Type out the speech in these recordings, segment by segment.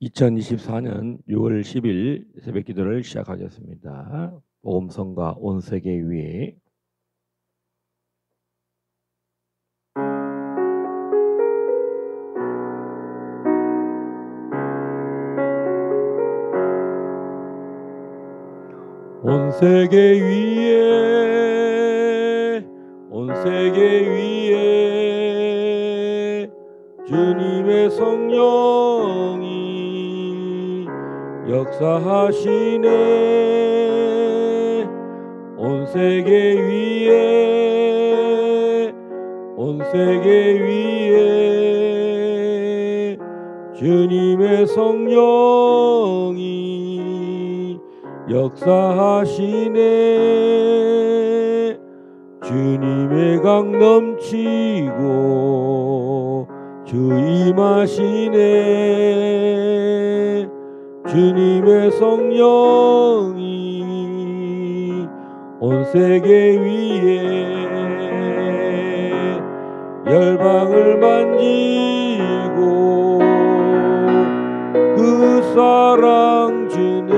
2024년 6월 10일 새벽 기도를 시작하겠습니다. 복음성가 온 세계 위에 온 세계 위에 온 세계 위에 주님의 성령이 역사하시네. 온 세계 위에 온 세계 위에 주님의 성령이 역사하시네. 주님의 강 넘치고 주 임하시네. 주님의 성령이 온 세계 위에 열방을 만지고 그 사랑 주네.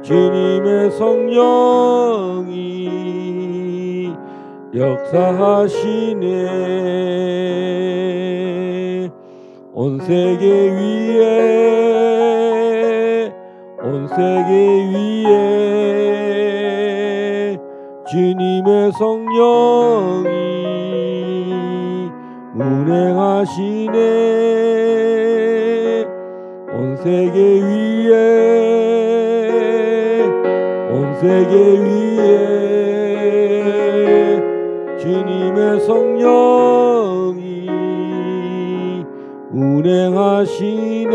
주님의 성령이 역사하시네. 온 세계 위에 온 세계 위에 주님의 성령이 운행하시네. 온 세계 위에 온 세계 위에 주님의 성령이 운행하시네.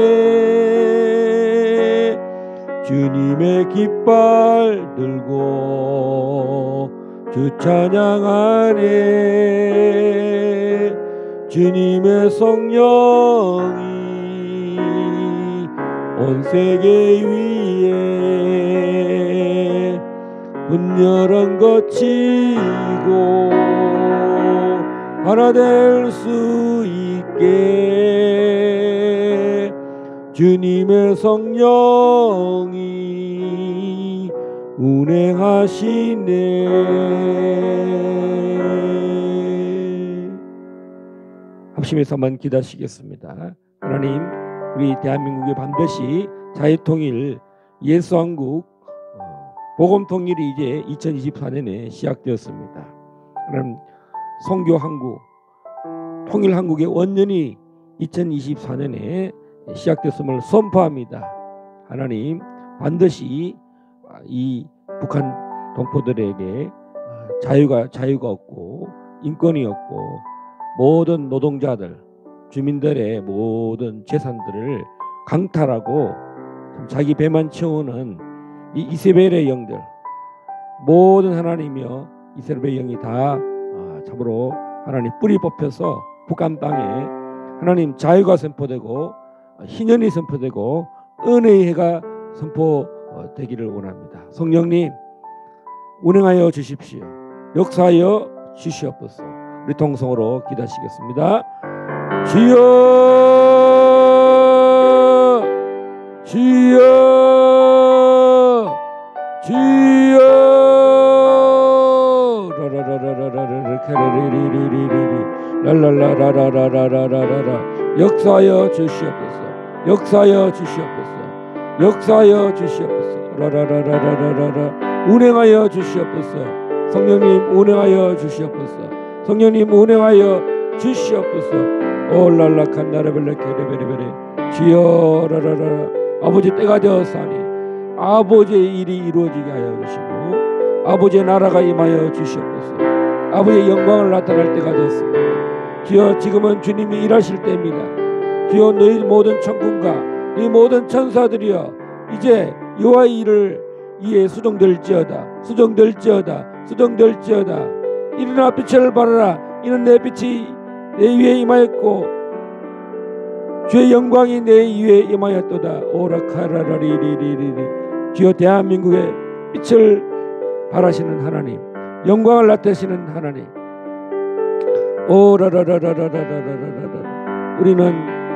주님의 깃발 들고 주 찬양하네. 주님의 성령이 온 세계 위에 분열은 거치고 하나 될 수 있게 주님의 성령이 운행하시네. 합심해서 한번 기도하시겠습니다. 하나님, 우리 대한민국에 반드시 자유통일, 예수한국, 복음통일이 이제 2024년에 시작되었습니다. 하나님, 선교한국, 통일한국의 원년이 2024년에 시작됐음을 선포합니다. 하나님, 반드시 이 북한 동포들에게 자유가 없고 인권이 없고 모든 노동자들, 주민들의 모든 재산들을 강탈하고 자기 배만 채우는 이 이세벨의 영들, 모든 하나님이여 이세벨의 영이 다 참으로 하나님 뿌리 뽑혀서 북한 땅에 하나님 자유가 선포되고 희년이 선포되고 은혜의 해가 선포되기를 원합니다. 성령님, 운행하여 주십시오. 역사하여 주시옵소서. 우리 통성으로 기도하시겠습니다. 주여 주여 주여 랄랄라라라라라라라라 역사하여 주시옵소서. 역사하여 주시옵소서. 역사하여 주시옵소서. 라라라라라라라 운행하여 주시옵소서. 성령님 운행하여 주시옵소서. 성령님 운행하여 주시옵소서. 올랄라 칸나레벨레 케레베레베레 주여 라라라 아버지 때가 되었사니 아버지의 일이 이루어지게 하여 주시고 아버지의 나라가 임하여 주시옵소서. 아버지의 영광을 나타날 때가 되었습니다. 주여 지금은 주님이 일하실 때입니다. 주여 너희 모든 천군과 너희 모든 천사들이여 이제 여호와의 일을 이에 수종될지어다. 수종될지어다. 수종될지어다. 일어나 빛을 발하라. 이는 내 빛이 내 위에 임하였고 주의 영광이 내 위에 임하였도다. 오라카라라리리리리 주여 대한민국의 빛을 발하시는 하나님, 영광을 나타내시는 하나님, 오라라라라라라라라라 우리는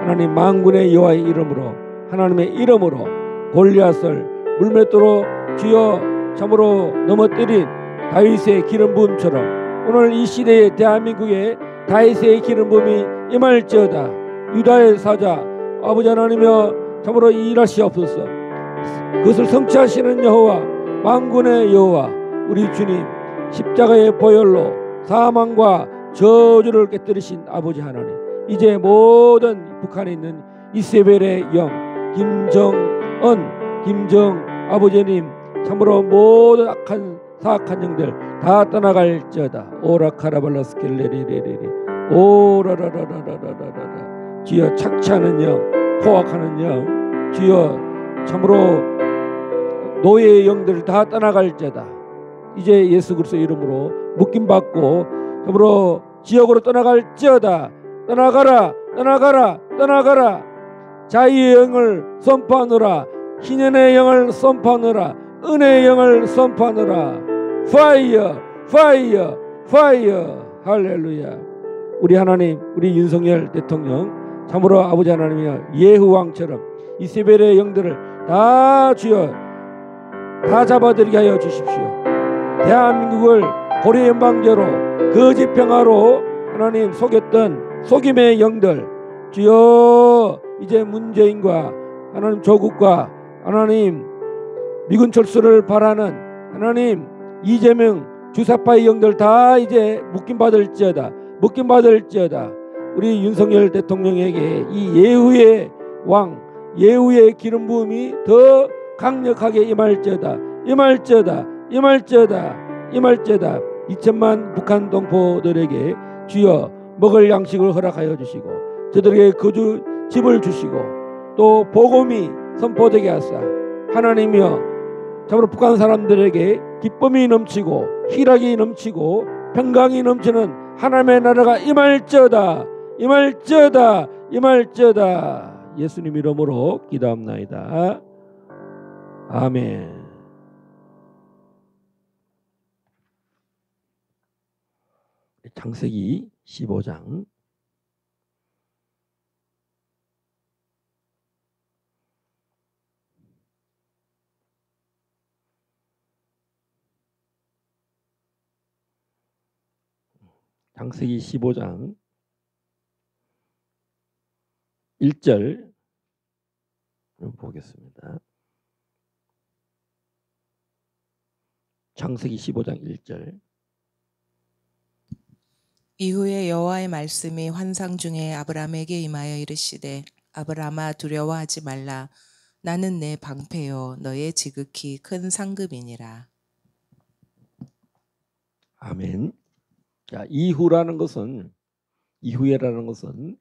하나님 만군의 여호와의 이름으로, 하나님의 이름으로 골리앗을 물맷돌로 주여 참으로 넘어뜨린 다윗의 기름 부음처럼 오늘 이 시대에 대한민국에 다윗의 기름 부음이 임할지어다. 유다의 사자 아버지 하나님이여 참으로 일하시옵소서. 그것을 성취하시는 여호와, 만군의 여호와, 우리 주님, 십자가의 보혈로 사망과 저주를 깨뜨리신 아버지 하나님, 이제 모든 북한에 있는 이세벨의 영 김정은, 김정 아버지님 참으로 모든 악한 사악한 영들 다 떠나갈지어다. 오라카라발라스켈레리레리리 오라라라라라라라라. 주여 착취하는 영, 포악하는 영, 주여 참으로 노예의 영들 다 떠나갈지어다. 이제 예수 그리스도 이름으로 묶임받고 참으로 지역으로 떠나갈지어다. 떠나가라, 떠나가라, 떠나가라. 자유의 영을 선포하노라. 희년의 영을 선포하노라. 은혜의 영을 선포하노라. 파이어, 파이어, 파이어. 할렐루야. 우리 하나님, 우리 윤석열 대통령 참으로 아버지 하나님이여 예후 왕처럼 이세벨의 영들을 다 주여 다 잡아들이게 하여 주십시오. 대한민국을 고려 연방제로 거짓 평화로 하나님 속였던 속임의 영들 주여 이제 문재인과 하나님 조국과 하나님 미군 철수를 바라는 하나님 이재명 주사파의 영들 다 이제 묶임받을지어다. 묶임받을지어다. 우리 윤석열 대통령에게 이 예후의 왕, 예후의 기름 부음이 더 강력하게 임할지어다. 임할지어다. 임할지어다. 임할지어다. 2천만 북한 동포들에게 주여 먹을 양식을 허락하여 주시고 저들에게 거주 집을 주시고 또 복음이 선포되게 하사 하나님이여 참으로 북한 사람들에게 기쁨이 넘치고 희락이 넘치고 평강이 넘치는 하나님의 나라가 임할지어다. 임할지어다. 임할지어다. 예수님 이름으로 기도합나이다. 아멘. 창세기 15장 창세기 15장 1절 보겠습니다. 창세기 15장 1절. 이후에 여호와의 말씀이 환상 중에 아브라함에게 임하여 이르시되 아브라함아 두려워하지 말라. 나는 내 방패요 너의 지극히 큰 상급이니라. 아멘. 자, 이후라는 것은 이후에라는 것은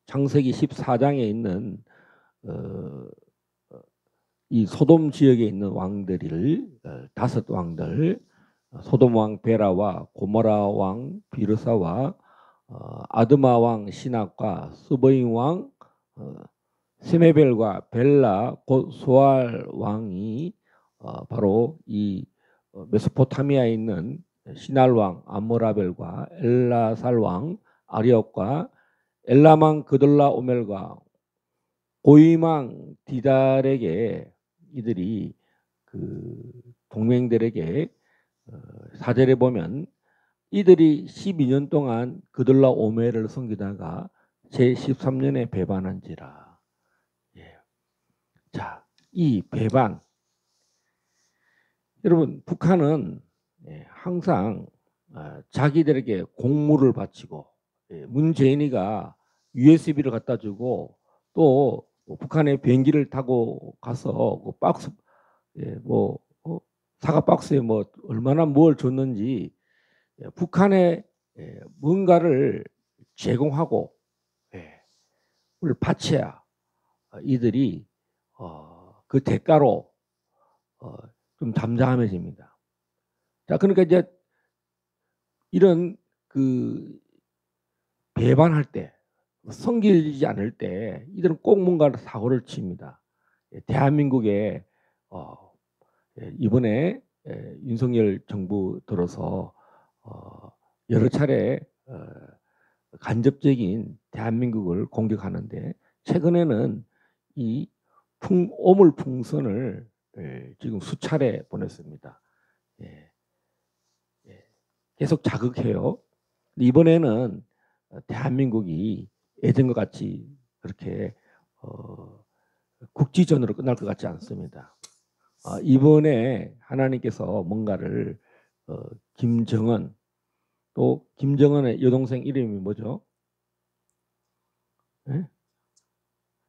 창세기 14장에 있는 이 소돔 지역에 있는 왕들을 다섯 왕들 소돔 왕 베라와 고모라 왕 비르사와 아드마 왕 시낙과 스보임 왕 세메벨과 벨라 곧 소알 왕이 바로 이 메소포타미아에 있는 시날 왕 암모라벨과 엘라살 왕 아리옥과 엘람 왕 그돌라 오멜과 고임 왕 디달에게 이들이 그 동맹들에게 사절에 보면 이들이 12년 동안 그돌라 오멜을 섬기다가 제13년에 배반한지라. 예. 자, 이 배반 여러분 북한은 항상 자기들에게 공물을 바치고 문재인이가 USB를 갖다 주고 또 북한의 비행기를 타고 가서 그 박스 뭐 사과 박스에 뭐 얼마나 뭘 줬는지 북한에 뭔가를 제공하고 을 바쳐야 이들이 그 대가로 좀 담장함해집니다. 자, 그러니까 이제 이런 그 배반할 때 섬기지 않을 때 이들은 꼭 뭔가 사고를 칩니다. 대한민국에 이번에 윤석열 정부 들어서 여러 차례 간접적인 대한민국을 공격하는데 최근에는 이 오물 풍선을 지금 수차례 보냈습니다. 예. 계속 자극해요. 이번에는 대한민국이 예전과 같이 그렇게 국지전으로 끝날 것 같지 않습니다. 이번에 하나님께서 뭔가를 김정은, 또 김정은의 여동생 이름이 뭐죠? 예?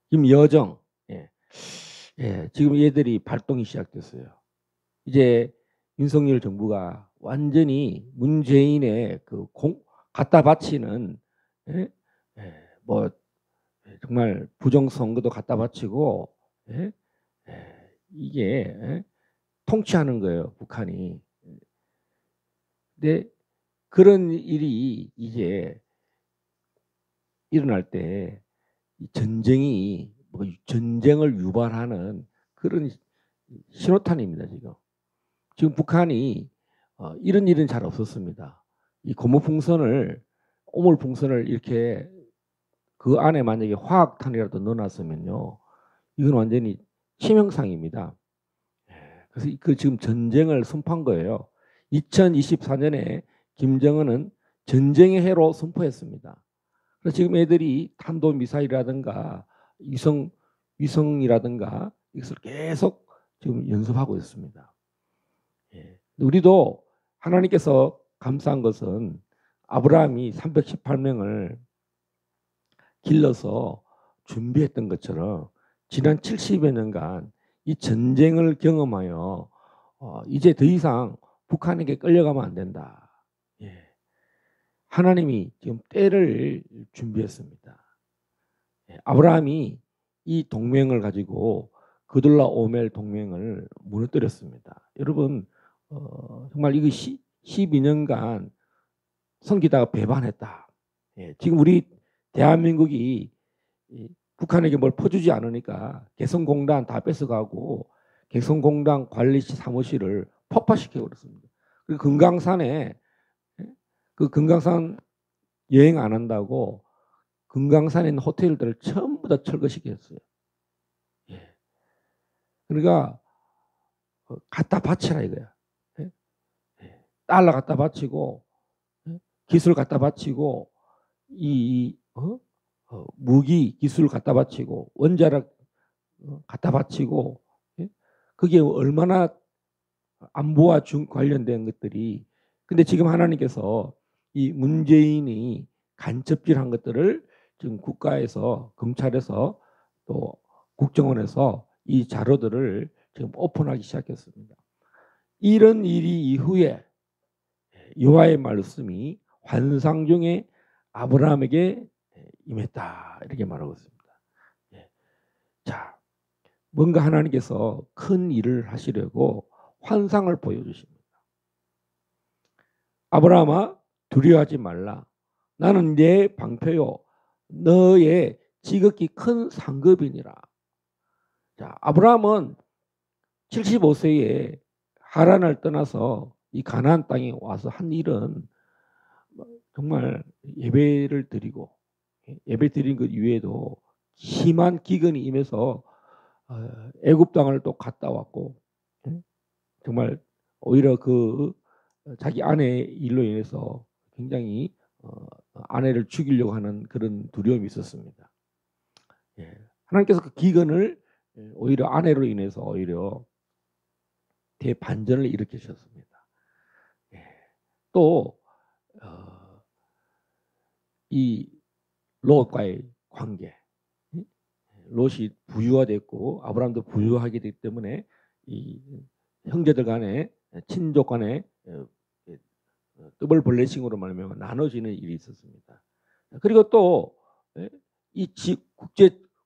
김여정. 예. 예, 지금 얘들이 발동이 시작됐어요. 이제 윤석열 정부가 완전히 문재인의 그 갖다 바치는, 예? 예, 뭐 정말 부정선거도 갖다 바치고, 예? 예, 이게 통치하는 거예요, 북한이. 근데 그런 일이 이제 일어날 때 전쟁이 전쟁을 유발하는 그런 신호탄입니다. 지금 북한이 이런 일은 잘 없었습니다. 이 고무풍선을, 오물풍선을 이렇게 그 안에 만약에 화학탄이라도 넣어놨으면요, 이건 완전히 치명상입니다. 그래서 그 지금 전쟁을 선포한 거예요. 2024년에 김정은은 전쟁의 해로 선포했습니다. 그래서 지금 애들이 탄도미사일이라든가 위성이라든가 이것을 계속 지금 연습하고 있습니다. 예. 우리도 하나님께서 감사한 것은 아브라함이 318명을 길러서 준비했던 것처럼 지난 70여 년간 이 전쟁을 경험하여 이제 더 이상 북한에게 끌려가면 안 된다. 예. 하나님이 지금 때를 준비했습니다. 예. 아브라함이 이 동맹을 가지고 그돌라 오멜 동맹을 무너뜨렸습니다. 여러분, 정말 이거 12년간 섬기다가 배반했다. 예. 지금 우리 대한민국이 북한에게 뭘 퍼주지 않으니까 개성공단 다 뺏어가고 개성공단 관리시 사무실을 폭파시켜 버렸습니다. 그리고 금강산에, 그 금강산 여행 안 한다고 금강산에 있는 호텔들을 전부 다 철거시켰어요. 예. 그러니까 갖다 바치라 이거야. 예? 달러 갖다 바치고, 기술 갖다 바치고, 무기 기술 갖다 바치고, 원자력 갖다 바치고, 예? 그게 얼마나 안보와 관련된 것들이. 근데 지금 하나님께서 이 문재인이 간첩질한 것들을 지금 국가에서, 검찰에서, 또 국정원에서 이 자료들을 지금 오픈하기 시작했습니다. 이런 일이 이후에 여호와의 말씀이 환상 중에 아브라함에게 임했다, 이렇게 말하고 있습니다. 자, 뭔가 하나님께서 큰 일을 하시려고 환상을 보여주십니다. 아브라함아, 두려워하지 말라. 나는 네 방패요, 너의 지극히 큰 상급이니라. 자, 아브라함은 75세에 하란을 떠나서 이 가나안 땅에 와서 한 일은 정말 예배를 드리고, 예배 드린 것 이외에도 심한 기근이 임해서 애굽 땅을 또 갔다 왔고, 정말 오히려 그 자기 아내의 일로 인해서 굉장히 아내를 죽이려고 하는 그런 두려움이 있었습니다. 하나님께서 그 기근을 오히려 아내로 인해서 오히려 대반전을 일으키셨습니다. 또 이 롯과의 관계, 롯이 부유가 됐고 아브라함도 부유하게 됐기 때문에 이 형제들 간에, 친족 간에 더블 블레싱으로 말하면 나눠지는 일이 있었습니다. 그리고 또 이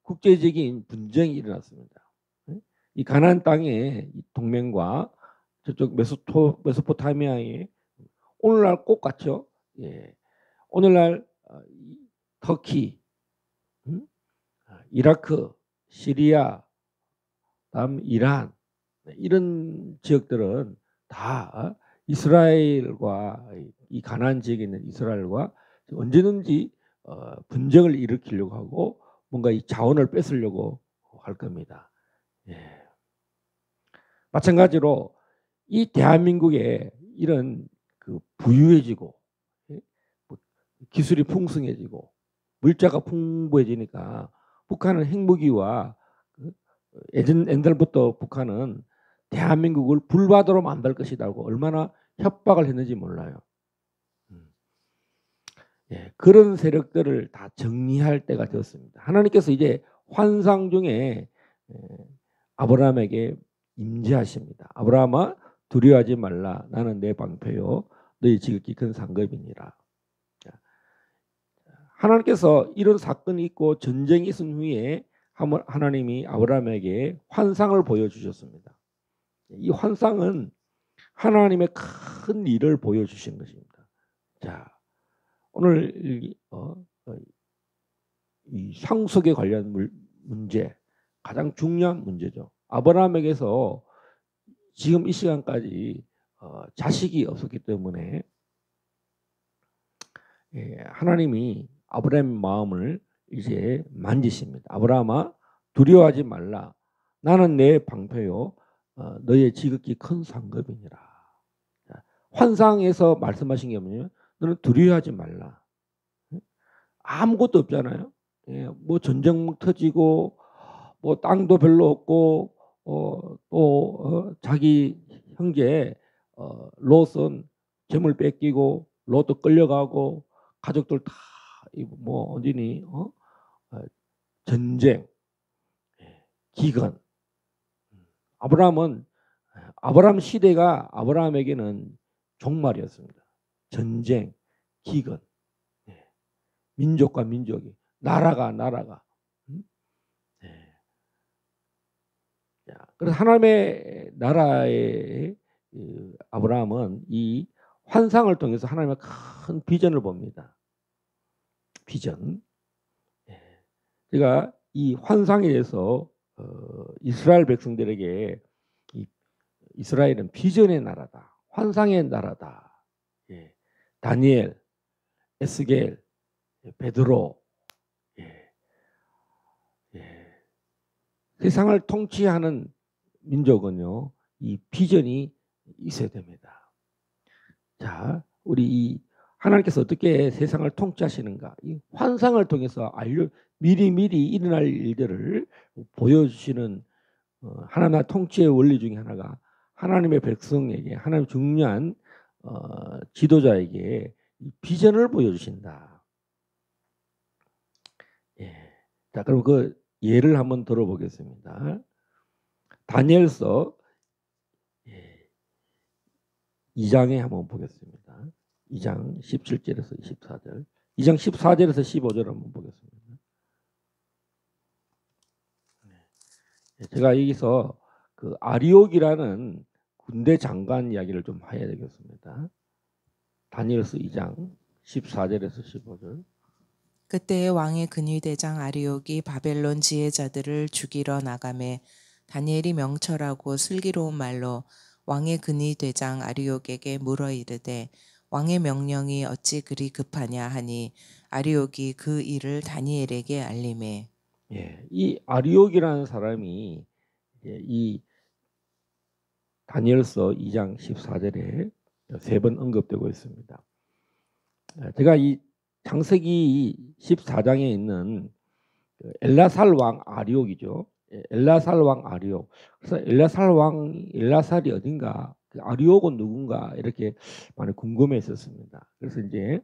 국제적인 분쟁이 일어났습니다. 이 가나안 땅의 동맹과 저쪽 메소포타미아의, 오늘날 꼭 같죠. 예. 오늘날 터키, 이라크, 시리아, 다음 이란, 이런 지역들은 다 이스라엘과, 이 가나안 지역에 있는 이스라엘과 언제든지 분쟁을 일으키려고 하고 뭔가 이 자원을 뺏으려고 할 겁니다. 예. 마찬가지로 이 대한민국에 이런 그 부유해지고 뭐 기술이 풍성해지고 물자가 풍부해지니까 북한은 핵무기와 옛날부터 북한은 대한민국을 불바다로 만들 것이라고 얼마나 협박을 했는지 몰라요. 예, 그런 세력들을 다 정리할 때가 되었습니다. 하나님께서 이제 환상 중에 아브라함에게 임재하십니다. 아브라함아 두려워하지 말라. 나는 내 방패요 너희 지극히 큰 상급이니라. 하나님께서 이런 사건이 있고 전쟁이 있은 후에 하나님이 아브라함에게 환상을 보여주셨습니다. 이 환상은 하나님의 큰 일을 보여주신 것입니다. 자, 오늘 이 상속에 관련 문제, 가장 중요한 문제죠. 아브라함에게서 지금 이 시간까지 자식이 없었기 때문에 하나님이 아브라함의 마음을 이제 만지십니다. 아브라함아 두려워하지 말라. 나는 내 방패요 너의 지극히 큰 상급이니라. 환상에서 말씀하신 게 뭐냐면 너는 두려워하지 말라. 아무것도 없잖아요. 뭐 전쟁 터지고 뭐 땅도 별로 없고 또 자기 형제 롯은 재물 뺏기고 롯도 끌려가고 가족들 다 뭐 어디니 전쟁, 기근. 아브라함 시대가 아브라함에게는 종말이었습니다. 전쟁, 기근, 민족과 민족이, 나라가. 그래서 하나님의 나라의 아브라함은 이 환상을 통해서 하나님의 큰 비전을 봅니다. 비전. 제가 이 환상에 대해서 이스라엘 백성들에게 이스라엘은 비전의 나라다, 환상의 나라다. 다니엘, 에스겔, 베드로, 세상을 통치하는 민족은요, 이 비전이 있어야 됩니다. 자, 우리 이 하나님께서 어떻게 세상을 통치하시는가? 이 환상을 통해서 미리 일어날 일들을 보여주시는 하나님의 통치의 원리 중에 하나가 하나님의 백성에게, 하나님 중요한 지도자에게 비전을 보여주신다. 자, 그럼 그 예를 한번 들어보겠습니다. 다니엘서 2장에 한번 보겠습니다. 2장 17절에서 24절. 2장 14절에서 15절 한번 보겠습니다. 제가 여기서 그 아리옥이라는 군대 장관 이야기를 좀 해야 되겠습니다. 다니엘서 2장 14절에서 15절. 그때의 왕의 근위대장 아리옥이 바벨론 지혜자들을 죽이러 나가매 다니엘이 명철하고 슬기로운 말로 왕의 근위대장 아리옥에게 물어 이르되 왕의 명령이 어찌 그리 급하냐 하니 아리옥이 그 일을 다니엘에게 알림해. 이 아리옥이라는 사람이 이 다니엘서 2장 14절에 3번 언급되고 있습니다. 제가 이 창세기 14장에 있는 엘라살 왕 아리옥이죠. 엘라살 왕 아리옥. 그래서 엘라살이 어딘가, 아리옥은 누군가 이렇게 많이 궁금했었습니다. 그래서 이제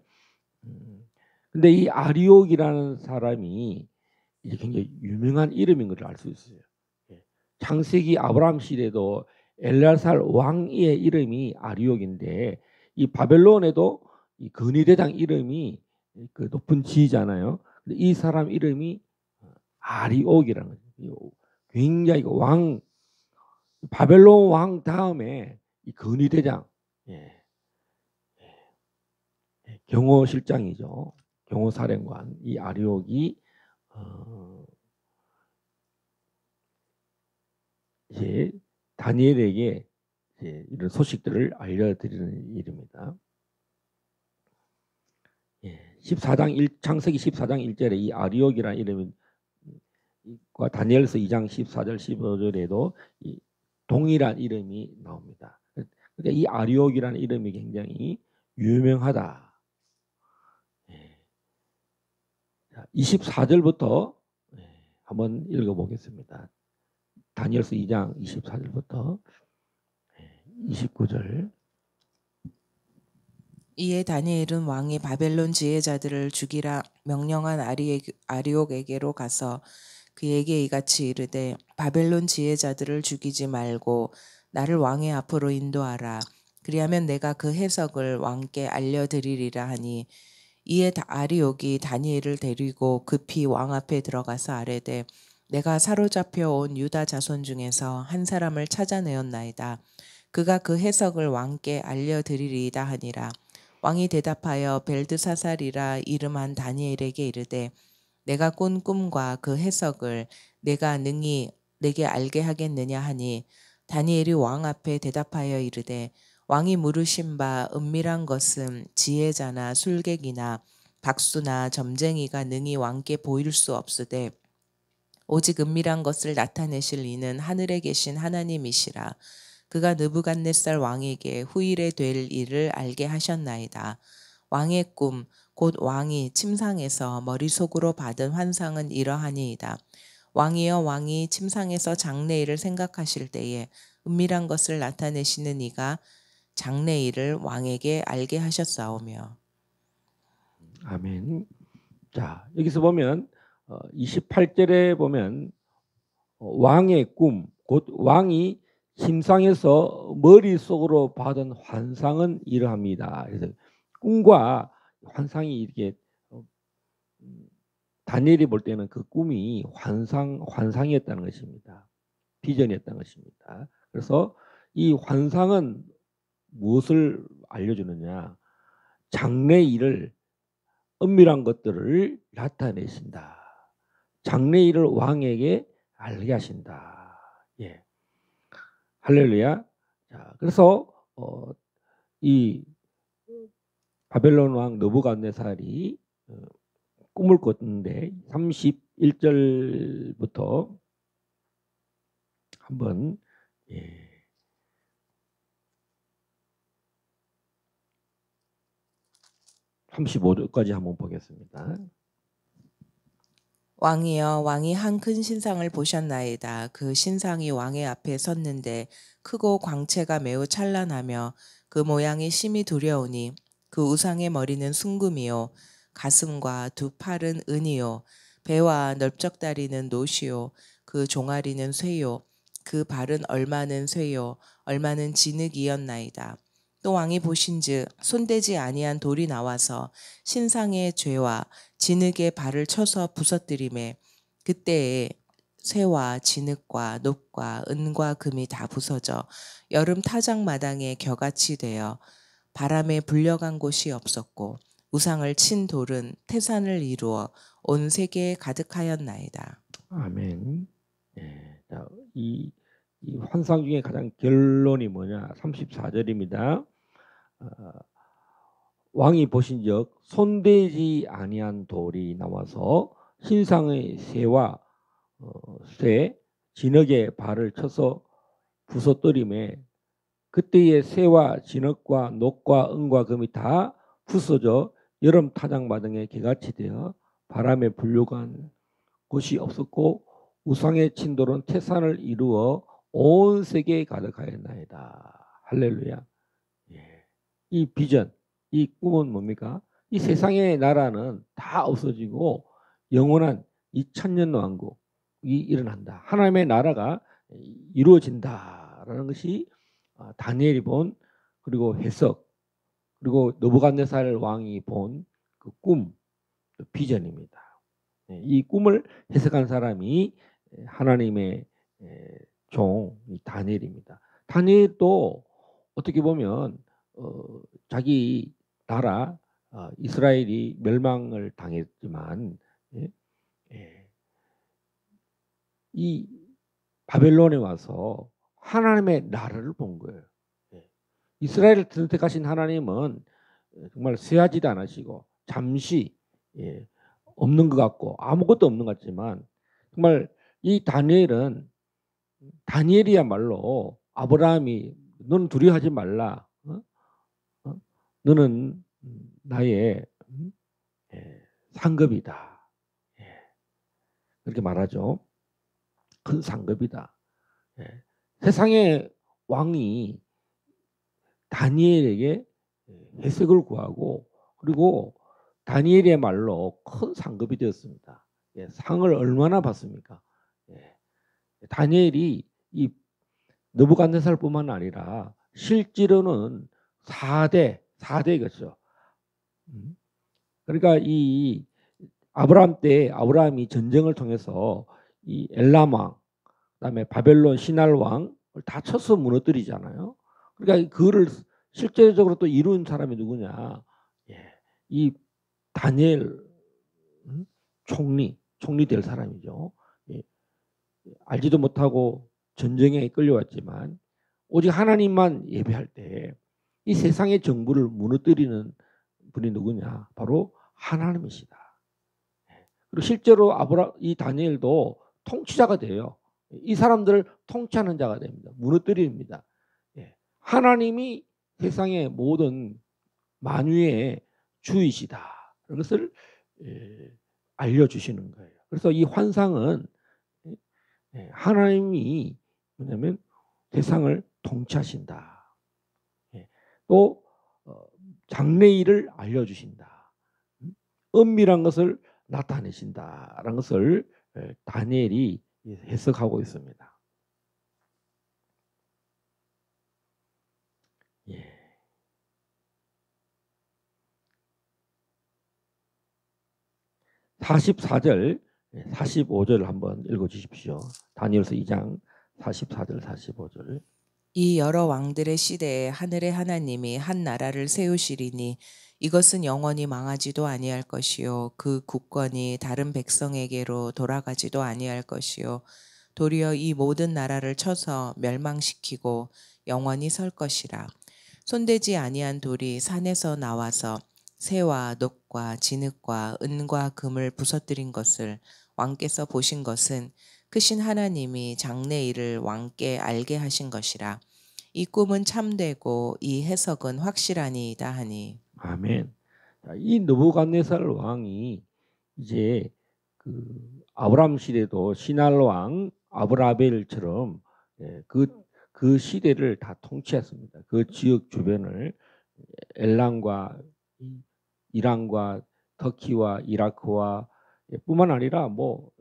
근데 이 아리옥이라는 사람이 이제 굉장히 유명한 이름인 것을 알 수 있어요. 창세기 아브라함 시대도 엘라살 왕의 이름이 아리옥인데 이 바벨론에도 이 근위대장 이름이 그 높은 지휘잖아요. 근데 이 사람 이름이 아리옥이라는 거죠. 굉장히 바벨론 왕 다음에 이 근위대장, 경호실장이죠. 경호사령관 이 아리옥이 이제 다니엘에게 이제 이런 소식들을 알려드리는 일입니다. 창세기 14장 1절에 이 아리옥이라는 이름이 다니엘서 2장 14절 15절에도 이 동일한 이름이 나옵니다. 그러니까 이 아리옥이라는 이름이 굉장히 유명하다. 24절부터 한번 읽어보겠습니다. 다니엘서 2장 24절부터 29절. 이에 다니엘은 왕이 바벨론 지혜자들을 죽이라 명령한 아리옥에게로 가서 그에게 이같이 이르되 바벨론 지혜자들을 죽이지 말고 나를 왕의 앞으로 인도하라. 그리하면 내가 그 해석을 왕께 알려드리리라 하니 이에 아리옥이 다니엘을 데리고 급히 왕 앞에 들어가서 아뢰되 내가 사로잡혀 온 유다 자손 중에서 한 사람을 찾아내었나이다. 그가 그 해석을 왕께 알려드리리이다 하니라. 왕이 대답하여 벨드사살이라 이름한 다니엘에게 이르되 내가 꾼 꿈과 그 해석을 내가 능히 내게 알게 하겠느냐 하니 다니엘이 왕 앞에 대답하여 이르되 왕이 물으신 바 은밀한 것은 지혜자나 술객이나 박수나 점쟁이가 능히 왕께 보일 수 없으되 오직 은밀한 것을 나타내실 이는 하늘에 계신 하나님이시라. 그가 느부갓네살 왕에게 후일에 될 일을 알게 하셨나이다. 왕의 꿈 곧 왕이 침상에서 머릿속으로 받은 환상은 이러하니이다. 왕이여 왕이 침상에서 장래일을 생각하실 때에 은밀한 것을 나타내시는 이가 장래일을 왕에게 알게 하셨사오며. 아멘. 자, 여기서 보면 28절에 보면 왕의 꿈, 곧 왕이 침상에서 머릿속으로 받은 환상은 이러합니다. 그래서 꿈과 환상이 이렇게 다니엘이 볼 때는 그 꿈이 환상이었다는 것입니다. 비전이었다는 것입니다. 그래서 이 환상은 무엇을 알려주느냐? 장래일을 은밀한 것들을 나타내신다. 장래일을 왕에게 알게 하신다. 예, 할렐루야. 자, 그래서 이 바벨론 왕 느부갓네살이 꿈을 꿨는데 31절부터 한번 35절까지 한번 보겠습니다. 왕이여 왕이 한 큰 신상을 보셨나이다. 그 신상이 왕의 앞에 섰는데 크고 광채가 매우 찬란하며 그 모양이 심히 두려우니 그 우상의 머리는 순금이요 가슴과 두 팔은 은이요 배와 넓적다리는 노시요 그 종아리는 쇠요 그 발은 얼마는 쇠요 얼마는 진흙이었나이다. 또 왕이 보신즉 손대지 아니한 돌이 나와서 신상의 죄와 진흙의 발을 쳐서 부서뜨리매 그때에 쇠와 진흙과 녹과 은과 금이 다 부서져 여름 타작 마당에 겨같이 되어 바람에 불려간 곳이 없었고 우상을 친 돌은 태산을 이루어 온 세계에 가득하였나이다. 아멘. 예, 자, 이 환상 중에 가장 결론이 뭐냐? 34절입니다. 왕이 보신즉 손대지 아니한 돌이 나와서 신상의 쇠와 쇠, 진흙의 발을 쳐서 부서뜨림에 그때의 쇠와 진흙과 녹과 은과 금이 다 부서져 여름 타작마당에 개같이 되어 바람에 불려간 곳이 없었고 우상의 친돌은 태산을 이루어 온 세계에 가득하였나이다. 할렐루야. 예. 이 비전, 이 꿈은 뭡니까? 이 세상의 나라는 다 없어지고 영원한 이 천년 왕국이 일어난다. 하나님의 나라가 이루어진다라는 것이 다니엘이 본 그리고 해석 그리고 느부갓네살 왕이 본 그 꿈, 비전입니다. 이 꿈을 해석한 사람이 하나님의 종 다니엘입니다. 다니엘도 어떻게 보면 자기 나라 이스라엘이 멸망을 당했지만 이 바벨론에 와서 하나님의 나라를 본 거예요. 이스라엘을 선택하신 하나님은 정말 쇠하지도 않으시고 잠시 없는 것 같고 아무것도 없는 것 같지만 정말 이 다니엘이야말로 아브라함이 너는 두려워하지 말라. 너는 나의 상급이다. 그렇게 말하죠. 큰 상급이다. 세상의 왕이 다니엘에게 해석을 구하고 그리고 다니엘의 말로 큰 상급이 되었습니다. 상을 얼마나 받습니까? 다니엘이 이 느부갓네살뿐만 아니라 실제로는 4대겠죠. 그러니까 이 아브라함이 전쟁을 통해서 이 엘람 왕, 그다음에 바벨론 신할 왕을 다 쳐서 무너뜨리잖아요. 그러니까 그거를 실제적으로 또 이룬 사람이 누구냐? 이 다니엘 총리 될 사람이죠. 알지도 못하고 전쟁에 끌려왔지만 오직 하나님만 예배할 때 이 세상의 정부를 무너뜨리는 분이 누구냐? 바로 하나님이시다. 그리고 실제로 이 다니엘도 통치자가 돼요. 이 사람들을 통치하는 자가 됩니다. 무너뜨립니다. 하나님이 세상의 모든 만유의 주이시다. 그런 것을 알려주시는 거예요. 그래서 이 환상은 하나님이 뭐냐면 세상을 통치하신다. 또 장래일을 알려주신다. 은밀한 것을 나타내신다라는 것을 다니엘이 해석하고 있습니다. 44절, 45절 한번 읽어주십시오. 다니엘서 2장 44절, 45절. 이 여러 왕들의 시대에 하늘의 하나님이 한 나라를 세우시리니 이것은 영원히 망하지도 아니할 것이요 그 국권이 다른 백성에게로 돌아가지도 아니할 것이요 도리어 이 모든 나라를 쳐서 멸망시키고 영원히 설 것이라. 손대지 아니한 돌이 산에서 나와서 새와 녹과 진흙과 은과 금을 부서뜨린 것을 왕께서 보신 것은 크신 하나님이 장래일을 왕께 알게 하신 것이라. 이 꿈은 참되고 이 해석은 확실하니이다 하니. 아멘. 이 느부갓네살 왕이 이제 그 아브라함 시대도 신할 왕 아브라벨처럼 그 시대를 다 통치했습니다. 그 지역 주변을 엘람과 이란과 터키와 이라크와 뿐만 아니라 뭐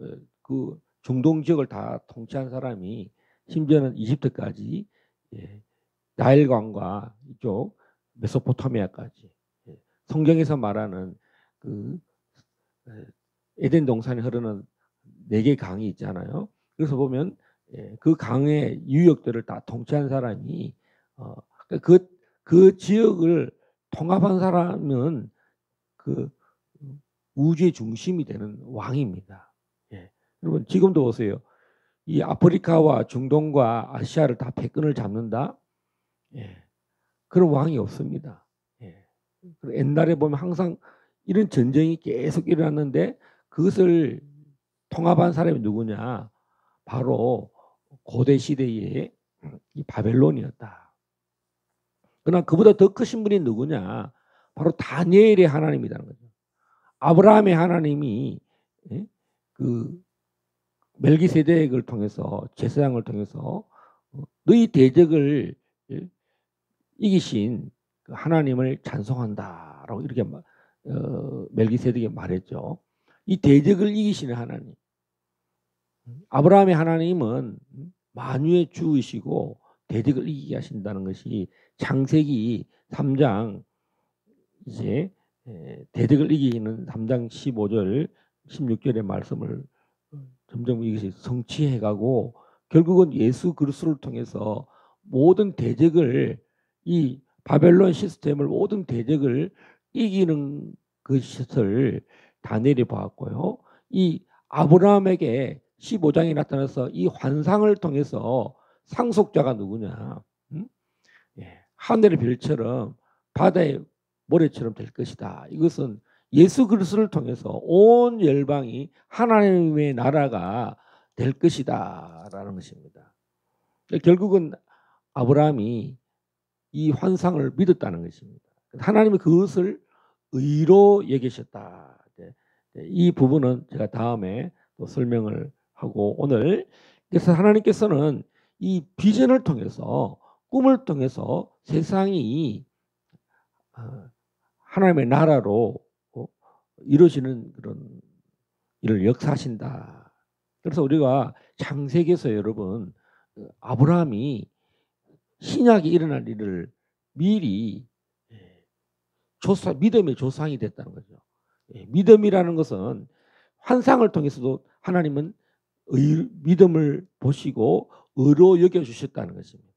그 중동 지역을 다 통치한 사람이 심지어는 이집트까지 나일강과 이쪽 메소포타미아까지 성경에서 말하는 그 에덴 동산에 흐르는 4개 강이 있잖아요. 그래서 보면 그 강의 유역들을 다 통치한 사람이 그 지역을 통합한 사람은 그 우주의 중심이 되는 왕입니다. 여러분 지금도 보세요. 이 아프리카와 중동과 아시아를 다 패권을 잡는다. 그런 왕이 없습니다. 옛날에 보면 항상 이런 전쟁이 계속 일어났는데 그것을 통합한 사람이 누구냐? 바로 고대 시대의 이 바벨론이었다. 그러나 그보다 더 크신 분이 누구냐? 바로 다니엘의 하나님이라는 거죠. 아브라함의 하나님이 그 멜기세덱을 통해서 제사장을 통해서 너희 대적을 이기신 하나님을 찬송한다라고 이렇게 멜기세덱이 말했죠. 이 대적을 이기시는 하나님. 아브라함의 하나님은 만유의 주이시고 대적을 이기게 하신다는 것이 창세기 3장 이제 대적을 이기는 3장 15절 16절의 말씀을 점점 이것이 성취해가고 결국은 예수 그리스도를 통해서 모든 대적을 이 바벨론 시스템을 모든 대적을 이기는 것을 다니엘이 보았고요. 이 아브라함에게 15장에 나타나서 이 환상을 통해서 상속자가 누구냐? 하늘의 별처럼 바다의 모래처럼 될 것이다. 이것은 예수 그리스도를 통해서 온 열방이 하나님의 나라가 될 것이다라는 것입니다. 결국은 아브라함이 이 환상을 믿었다는 것입니다. 하나님이 그것을 의로 여기셨다. 이 부분은 제가 다음에 또 설명을 하고, 오늘 그래서 하나님께서는 이 비전을 통해서, 꿈을 통해서 세상이 하나님의 나라로 이루어지는 그런 일을 역사하신다. 그래서 우리가 창세기에서 여러분 아브라함이 신약이 일어날 일을 미리 믿음의 조상이 됐다는 거죠. 믿음이라는 것은 환상을 통해서도 하나님은 믿음을 보시고 의로 여겨주셨다는 것입니다.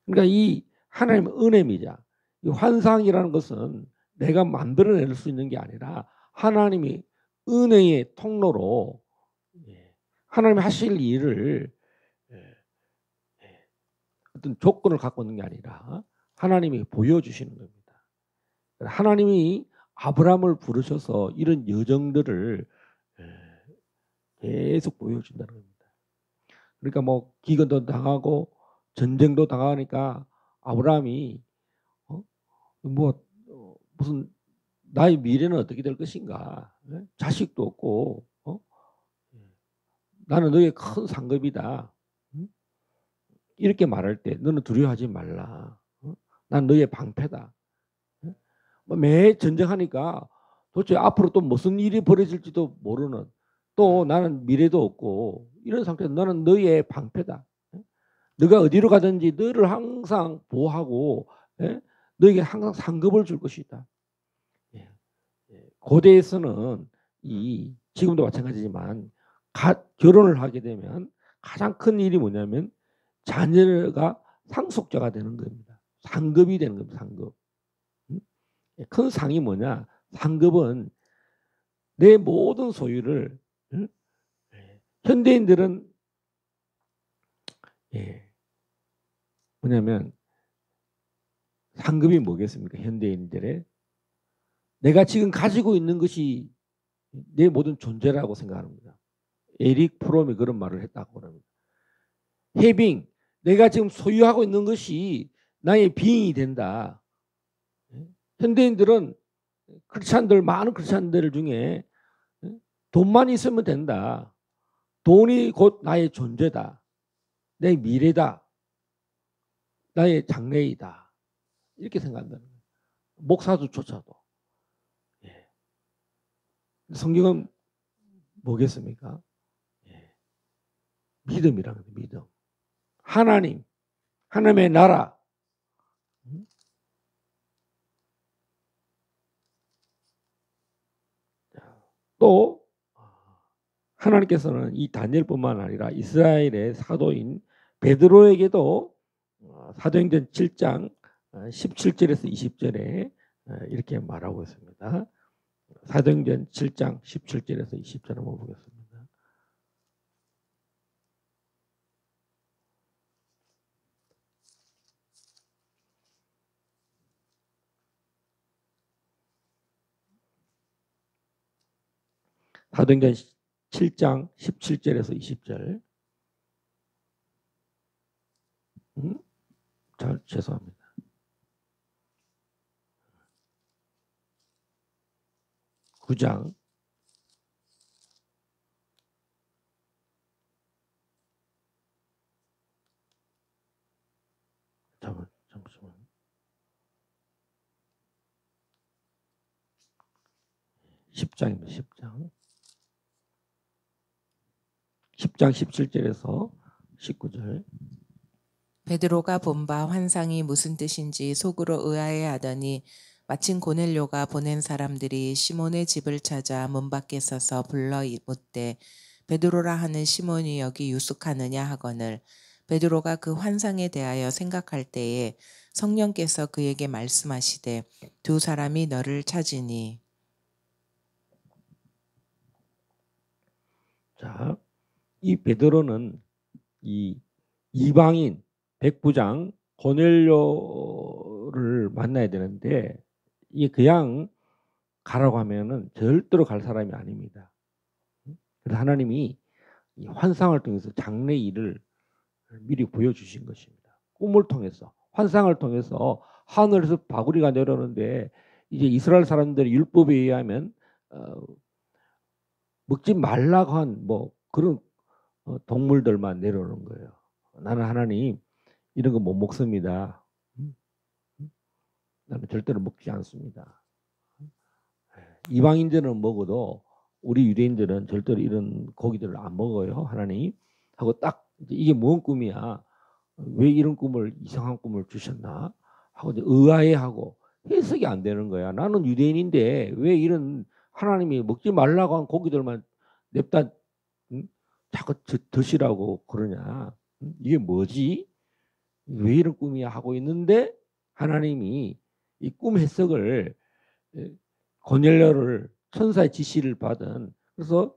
그러니까 이 하나님의 은혜입니다. 이 환상이라는 것은 내가 만들어낼 수 있는 게 아니라 하나님이 은혜의 통로로 하나님이 하실 일을 어떤 조건을 갖고 있는 게 아니라 하나님이 보여주시는 겁니다. 하나님이 아브라함을 부르셔서 이런 여정들을 계속 보여준다는 겁니다. 그러니까 뭐 기근도 당하고 전쟁도 당하니까 아브라함이 무슨 나의 미래는 어떻게 될 것인가, 자식도 없고 나는 너의 큰 상급이다, 이렇게 말할 때 너는 두려워하지 말라, 난 너의 방패다. 매 전쟁하니까 도대체 앞으로 또 무슨 일이 벌어질지도 모르는, 또 나는 미래도 없고 이런 상태에서 너는 너의 방패다. 너가 어디로 가든지 너를 항상 보호하고 너에게 항상 상급을 줄 것이다. 고대에서는 지금도 마찬가지지만 결혼을 하게 되면 가장 큰 일이 뭐냐면 자녀가 상속자가 되는 겁니다. 상급이 되는 겁니다. 상급. 큰 상이 뭐냐? 상급은 내 모든 소유를, 현대인들은 뭐냐면 상급이 뭐겠습니까? 현대인들의 내가 지금 가지고 있는 것이 내 모든 존재라고 생각합니다. 에릭 프롬이 그런 말을 했다고 합니다. 해빙, 내가 지금 소유하고 있는 것이 나의 빙이 된다. 현대인들은 많은 크리스찬들 중에 돈만 있으면 된다. 돈이 곧 나의 존재다. 내 미래다. 나의 장래이다. 이렇게 생각한다는 거예요. 목사조차도. 성경은 뭐겠습니까? 믿음이라는 거예요. 믿음. 하나님의 나라. 또 하나님께서는 이 다니엘뿐만 아니라 이스라엘의 사도인 베드로에게도 사도행전 7장 17절에서 20절에 이렇게 말하고 있습니다. 사도행전 7장 17절에서 20절 한번 보겠습니다. 사도행전 7장 17절에서 20절. 죄송합니다. (9장) 잠시만. 10장입니다. 10장. 10장 17절에서 19절. 베드로가 본 바 환상이 무슨 뜻인지 속으로 의아해 하더니 마침 고넬료가 보낸 사람들이 시몬의 집을 찾아 문 밖에 서서 불러 묻되 베드로라 하는 시몬이 여기 유숙하느냐 하거늘 베드로가 그 환상에 대하여 생각할 때에 성령께서 그에게 말씀하시되 두 사람이 너를 찾으니. 자, 이 베드로는 이 이방인 백부장 고넬료를 만나야 되는데 이게 그냥 가라고 하면은 절대로 갈 사람이 아닙니다. 그래서 하나님이 이 환상을 통해서 장래일을 미리 보여주신 것입니다. 꿈을 통해서, 환상을 통해서 하늘에서 바구리가 내려오는데 이제 이스라엘 사람들의 율법에 의하면 먹지 말라고 한 뭐 그런 동물들만 내려오는 거예요. 나는 하나님 이런 거 못 먹습니다. 나는 절대로 먹지 않습니다. 이방인들은 먹어도 우리 유대인들은 절대로 이런 고기들을 안 먹어요. 하나님 하고 딱 이게 뭔 꿈이야? 왜 이런 꿈을 이상한 꿈을 주셨나? 하고 이제 의아해하고 해석이 안 되는 거야. 나는 유대인인데 왜 이런 하나님이 먹지 말라고 한 고기들만 냅다 자꾸 드시라고 그러냐? 이게 뭐지? 왜 이런 꿈이야? 하고 있는데 하나님이 이 꿈 해석을 고넬료를 천사의 지시를 받은 그래서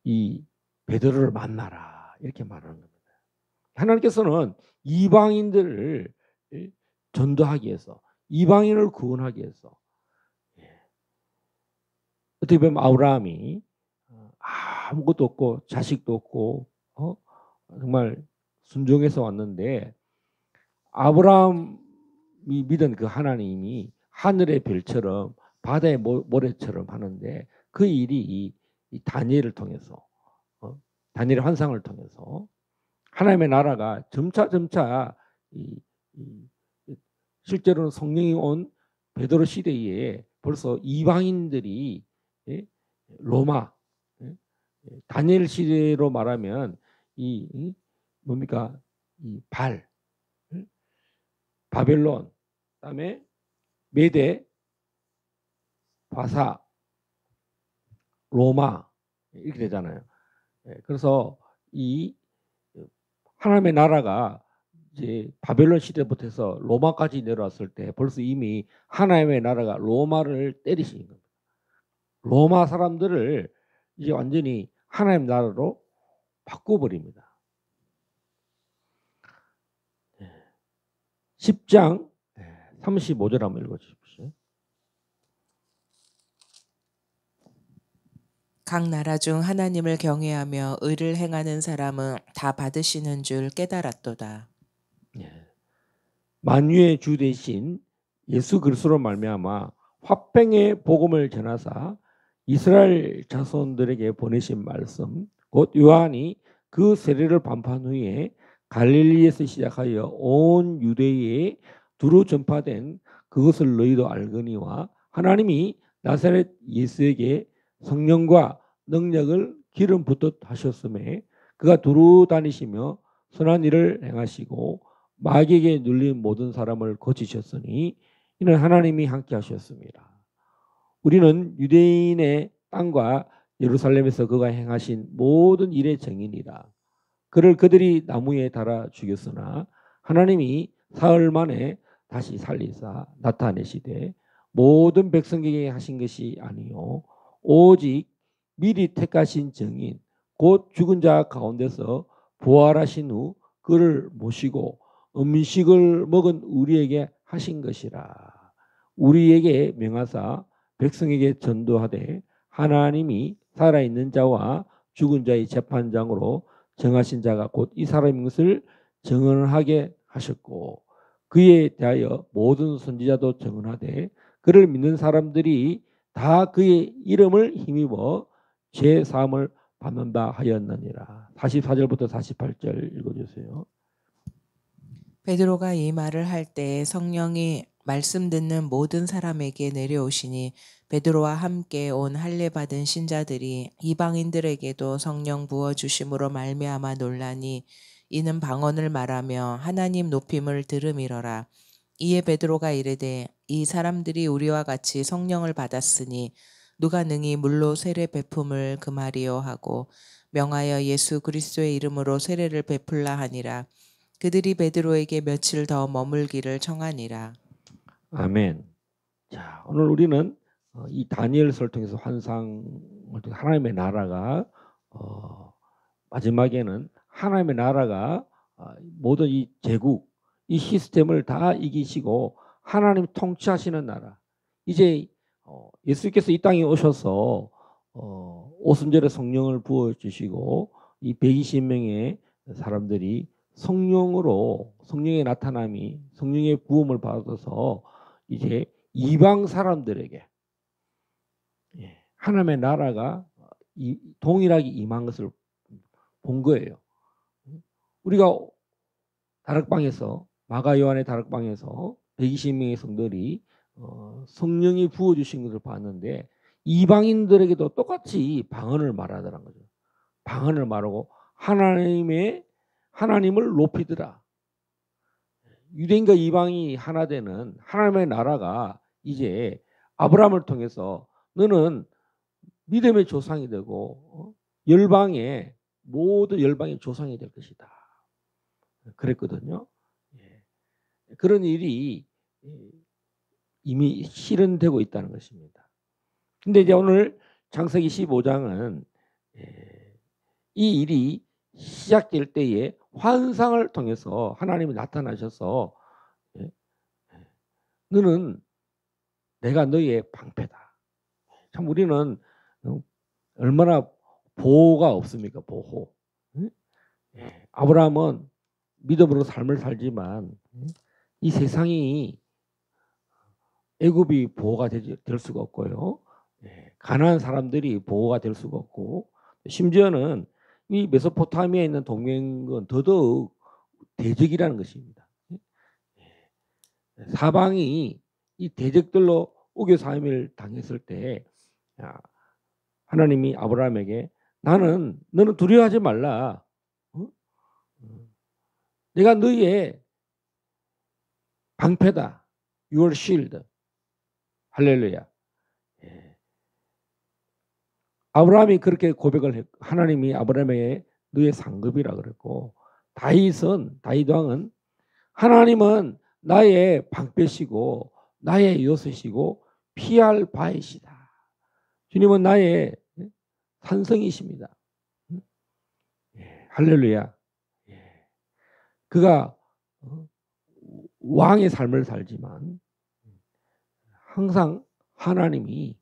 이 베드로를 만나라 이렇게 말하는 겁니다. 하나님께서는 이방인들을 전도하기 위해서 이방인을 구원하기 위해서 어떻게 보면 아브라함이 아무것도 없고 자식도 없고 정말 순종해서 왔는데 아브라함이 믿은 그 하나님이 하늘의 별처럼 바다의 모래처럼 하는데 그 일이 이 다니엘을 통해서 다니엘의 환상을 통해서 하나님의 나라가 점차 실제로는 성령이 온 베드로 시대에 벌써 이방인들이 로마 다니엘 시대로 말하면 이 뭡니까 이 바벨론 그다음에 메대 바사 로마 이렇게 되잖아요. 그래서 이 하나님의 나라가 이제 바벨론 시대부터 해서 로마까지 내려왔을 때 벌써 이미 하나님의 나라가 로마를 때리신 겁니다. 로마 사람들을 이제 완전히 하나님 나라로 바꿔버립니다. 10장 35절 한번 읽어주십시오. 각 나라 중 하나님을 경외하며 의를 행하는 사람은 다 받으시는 줄 깨달았도다. 만유의 주 대신 예수 그리스도로 말미암아 화평의 복음을 전하사 이스라엘 자손들에게 보내신 말씀 곧 요한이 그 세례를 반포한 후에 갈릴리에서 시작하여 온 유대에 두루 전파된 그것을 너희도 알거니와 하나님이 나사렛 예수에게 성령과 능력을 기름 붓듯 하셨음에 그가 두루 다니시며 선한 일을 행하시고 마귀에게 눌린 모든 사람을 고치셨으니 이는 하나님이 함께 하셨습니다. 우리는 유대인의 땅과 예루살렘에서 그가 행하신 모든 일의 증인이라. 그를 그들이 나무에 달아 죽였으나 하나님이 사흘 만에 다시 살리사 나타내시되 모든 백성에게 하신 것이 아니요 오직 미리 택하신 증인 곧 죽은 자 가운데서 부활하신 후 그를 모시고 음식을 먹은 우리에게 하신 것이라. 우리에게 명하사 백성에게 전도하되 하나님이 살아있는 자와 죽은 자의 재판장으로 정하신 자가 곧 이 사람인 것을 증언하게 하셨고 그에 대하여 모든 선지자도 증언하되 그를 믿는 사람들이 다 그의 이름을 힘입어 죄 사함을 받는다 하였느니라. 44절부터 48절 읽어주세요. 베드로가 이 말을 할 때에 성령이 말씀 듣는 모든 사람에게 내려오시니 베드로와 함께 온 할례 받은 신자들이 이방인들에게도 성령 부어 주심으로 말미암아 놀라니 이는 방언을 말하며 하나님 높임을 들음이러라. 이에 베드로가 이르되 이 사람들이 우리와 같이 성령을 받았으니 누가 능히 물로 세례 베품을 금하리요 하고 명하여 예수 그리스도의 이름으로 세례를 베풀라 하니라. 그들이 베드로에게 며칠 더 머물기를 청하니라. 아멘. 자, 오늘 우리는 이 다니엘서를 통해서 환상을 통해 하나님의 나라가 마지막에는 하나님의 나라가 모든 이 제국, 이 시스템을 다 이기시고 하나님 통치하시는 나라. 이제 예수께서 이 땅에 오셔서 오순절에 성령을 부어주시고 이 120명의 사람들이 성령의 나타남이 성령의 부음을 받아서 이제 이방 사람들에게 하나님의 나라가 동일하게 임한 것을 본 거예요. 우리가 다락방에서 마가 요한의 다락방에서 120명의 성들이 성령이 부어주신 것을 봤는데 이방인들에게도 똑같이 방언을 말하더라는 거죠. 방언을 말하고 하나님을 높이더라. 유대인과 이방이 하나 되는 하나님의 나라가 이제 아브라함을 통해서 너는 믿음의 조상이 되고 모든 열방의 조상이 될 것이다. 그랬거든요. 그런 일이 이미 실현되고 있다는 것입니다. 근데 이제 오늘 창세기 15장은 이 일이 시작될 때에 환상을 통해서 하나님이 나타나셔서 너는 내가 너의 방패다. 참 우리는 얼마나 보호가 없습니까? 보호. 아브라함은 믿음으로 삶을 살지만 이 세상이 애굽이 보호가 될 수가 없고요. 가나안 사람들이 보호가 될 수가 없고 심지어는 이 메소포타미아에 있는 동맹은 더더욱 대적이라는 것입니다. 사방이 이 대적들로 우겨 사임을 당했을 때 하나님이 아브라함에게 너는 두려워하지 말라. 내가 너의 방패다. Your shield. 할렐루야. 아브라함이 그렇게 고백을 했고 하나님이 아브라함에게 너의 상급이라 그랬고 다윗 왕은 하나님은 나의 방패시고 나의 요새시고 피할 바이시다. 주님은 나의 산성이십니다. 할렐루야. 그가 왕의 삶을 살지만 항상 하나님을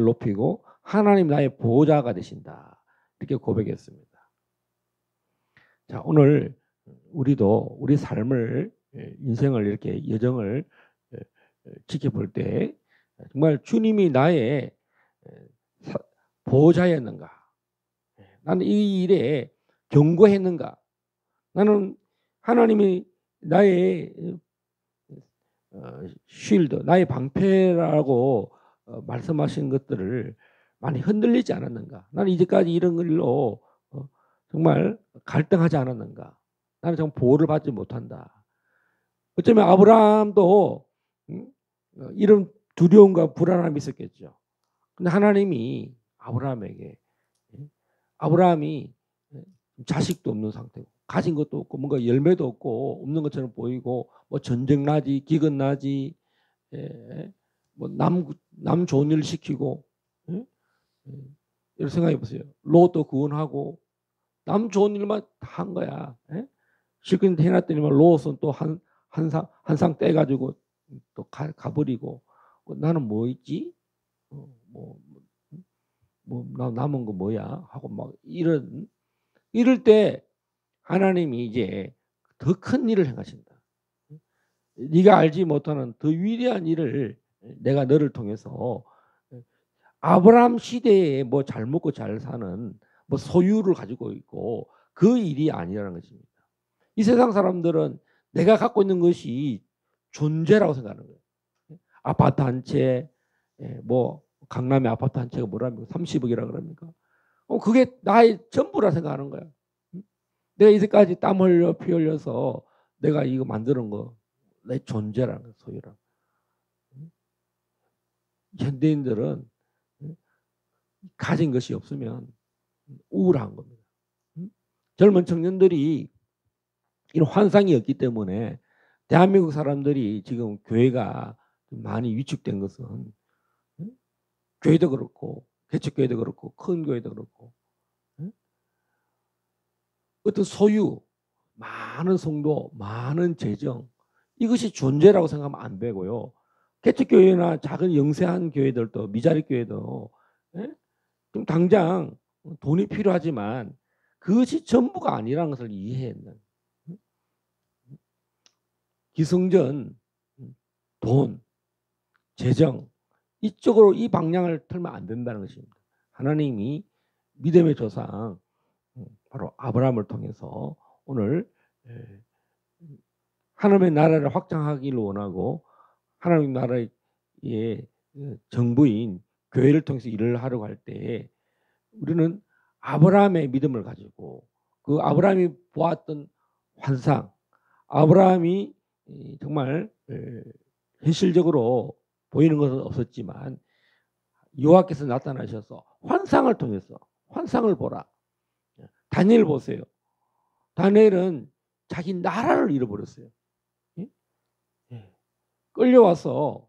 높이고 하나님 나의 보호자가 되신다. 이렇게 고백했습니다. 자, 오늘 우리도 우리 삶을 인생을 이렇게 여정을 지켜볼 때 정말 주님이 나의 보호자였는가? 나는 이 일에 경고했는가? 나는 하나님이 나의 쉴드, 나의 방패라고 말씀하신 것들을 많이 흔들리지 않았는가? 나는 이제까지 이런 걸로 정말 갈등하지 않았는가? 나는 정말 보호를 받지 못한다. 어쩌면 아브라함도 이런 두려움과 불안함이 있었겠죠. 근데 하나님이 아브라함이 자식도 없는 상태고 가진 것도 없고 뭔가 열매도 없고 없는 것처럼 보이고 뭐 전쟁 나지 기근 나지 뭐 남 좋은 일 시키고 이런 생각해 보세요. 롯도 구원하고 남 좋은 일만 다 한 거야. 실컷 해놨더니만 롯은 또 한 상 떼가지고 또 가버리고 나는 뭐 있지? 나 남은 거 뭐야? 하고 막 이럴 때 하나님이 이제 더 큰 일을 행하신다. 네가 알지 못하는 더 위대한 일을 내가 너를 통해서 아브라함 시대에 뭐 잘 먹고 잘 사는 뭐 소유를 가지고 있고 그 일이 아니라는 것입니다. 이 세상 사람들은 내가 갖고 있는 것이 존재라고 생각하는 거예요. 아파트 한 채, 뭐 강남의 아파트 한 채가 뭐랍니까? 30억이라 그럽니까? 그게 나의 전부라 생각하는 거야. 내가 이제까지 땀 흘려 피 흘려서 내가 이거 만드는 거 내 존재라는 거야, 소유라. 현대인들은 가진 것이 없으면 우울한 겁니다. 젊은 청년들이 이런 환상이 없기 때문에 대한민국 사람들이 지금 교회가 많이 위축된 것은 교회도 그렇고 개척교회도 그렇고 큰 교회도 그렇고 어떤 소유, 많은 성도, 많은 재정 이것이 존재라고 생각하면 안 되고요. 개척교회나 작은 영세한 교회들도 미자리 교회도 좀 당장 돈이 필요하지만 그것이 전부가 아니라는 것을 이해했는 기성전, 돈, 재정 이쪽으로 이 방향을 틀면 안 된다는 것입니다. 하나님이 믿음의 조상 바로 아브라함을 통해서 오늘 하나님의 나라를 확장하기를 원하고 하나님 나라의 정부인 교회를 통해서 일을 하려고 할 때 우리는 아브라함의 믿음을 가지고 그 아브라함이 보았던 환상, 아브라함이 정말 현실적으로 보이는 것은 없었지만 여호와께서 나타나셔서 환상을 통해서 환상을 보라. 다니엘 보세요. 다니엘은 자기 나라를 잃어버렸어요. 끌려와서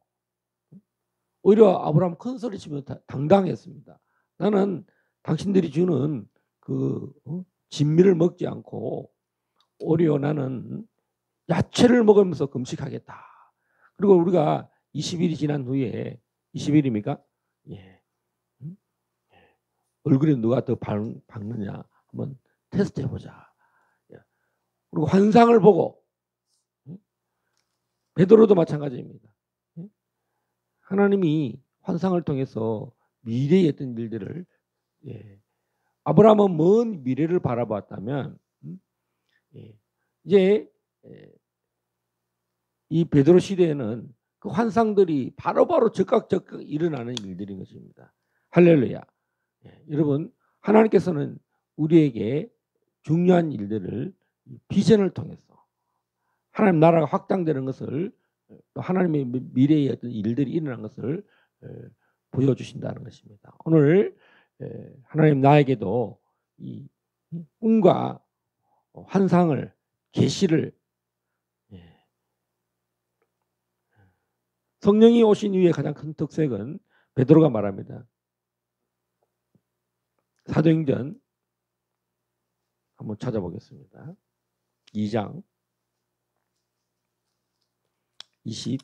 오히려 아브라함 큰 소리 치며 당당했습니다. 나는 당신들이 주는 그 진미를 먹지 않고 오히려 나는 야채를 먹으면서 금식하겠다. 그리고 우리가 20일이 지난 후에 20일입니까? 예. 얼굴에 누가 더 밝느냐 한번 테스트 해보자. 그리고 환상을 보고 베드로도 마찬가지입니다. 하나님이 환상을 통해서 미래의 어떤 일들을 아브라함은 먼 미래를 바라봤다면 이제 이 베드로 시대에는 그 환상들이 바로바로 즉각 일어나는 일들인 것입니다. 할렐루야. 여러분 하나님께서는 우리에게 중요한 일들을 비전을 통해서 하나님 나라가 확장되는 것을 또 하나님의 미래의 어떤 일들이 일어난 것을 보여주신다는 것입니다. 오늘 하나님 나에게도 이 꿈과 환상을 계시를 성령이 오신 이후에 가장 큰 특색은 베드로가 말합니다. 사도행전 한번 찾아보겠습니다. 2장 20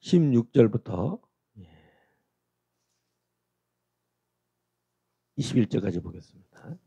16절부터 21절까지 보겠습니다.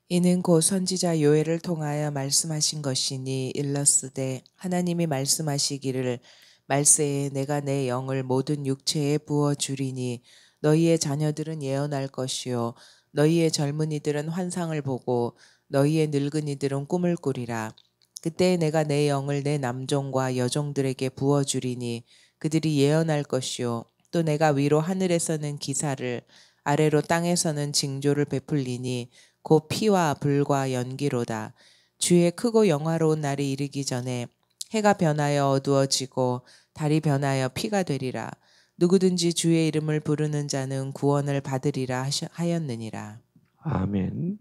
이는 곧 선지자 요엘을 통하여 말씀하신 것이니 일렀으되 하나님이 말씀하시기를 말세에 내가 내 영을 모든 육체에 부어 주리니 너희의 자녀들은 예언할 것이요 너희의 젊은이들은 환상을 보고 너희의 늙은이들은 꿈을 꾸리라. 그때 내가 내 영을 내 남종과 여종들에게 부어 주리니 그들이 예언할 것이요 또 내가 위로 하늘에서는 기사를 아래로 땅에서는 징조를 베풀리니 곧 피와 불과 연기로다. 주의 크고 영화로운 날이 이르기 전에 해가 변하여 어두워지고 달이 변하여 피가 되리라. 누구든지 주의 이름을 부르는 자는 구원을 받으리라 하였느니라. 아멘.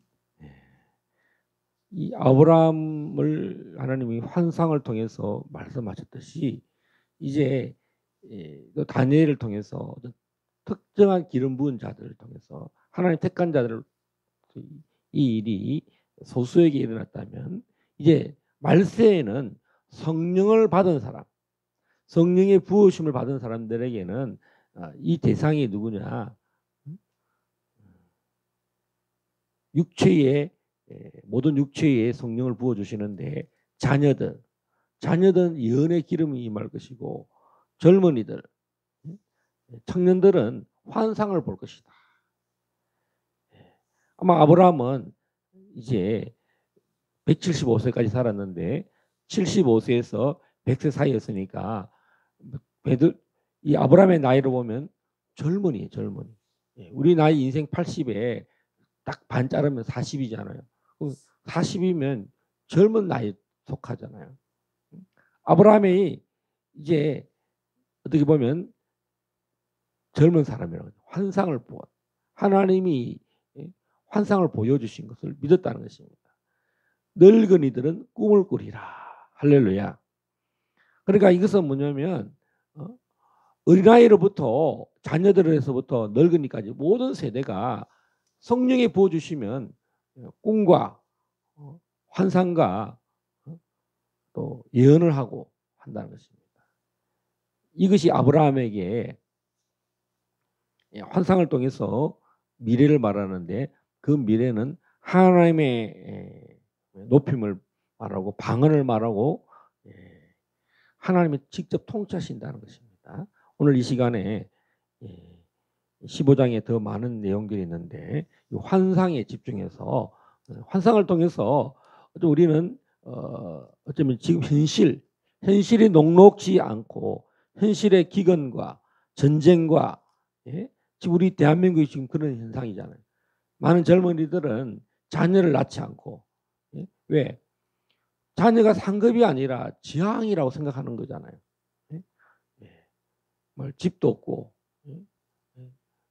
이 아브라함을 하나님이 환상을 통해서 말씀하셨듯이 이제 다니엘을 통해서 특정한 기름 부은 자들을 통해서 하나님 택한 자들을 이 일이 소수에게 일어났다면 이제 말세에는 성령을 받은 사람, 성령의 부으심을 받은 사람들에게는 이 대상이 누구냐? 육체의 모든 육체에 성령을 부어 주시는데 자녀들은 예언의 기름이 임할 것이고 젊은이들, 청년들은 환상을 볼 것이다. 아마 아브라함은 이제 175세까지 살았는데 75세에서 100세 사이였으니까 이 아브라함의 나이를 보면 젊은이. 우리 나이 인생 80에 딱 반 자르면 40이잖아요. 40이면 젊은 나이 속하잖아요. 아브라함이 이제 어떻게 보면 젊은 사람이라고 환상을 보아 하나님이 환상을 보여주신 것을 믿었다는 것입니다. 늙은이들은 꿈을 꾸리라. 할렐루야. 그러니까 이것은 뭐냐면 어린아이로부터 자녀들에서부터 늙은이까지 모든 세대가 성령에 부어주시면 꿈과 환상과 또 예언을 하고 한다는 것입니다. 이것이 아브라함에게 환상을 통해서 미래를 말하는데, 그 미래는 하나님의 높임을 말하고 방언을 말하고 하나님이 직접 통치하신다는 것입니다. 오늘 이 시간에 15장에 더 많은 내용들이 있는데 이 환상에 집중해서, 환상을 통해서 우리는 어쩌면 지금 현실이 녹록지 않고 현실의 기근과 전쟁과, 지금 우리 대한민국이 지금 그런 현상이잖아요. 많은 젊은이들은 자녀를 낳지 않고, 왜? 자녀가 상급이 아니라 지향이라고 생각하는 거잖아요. 집도 없고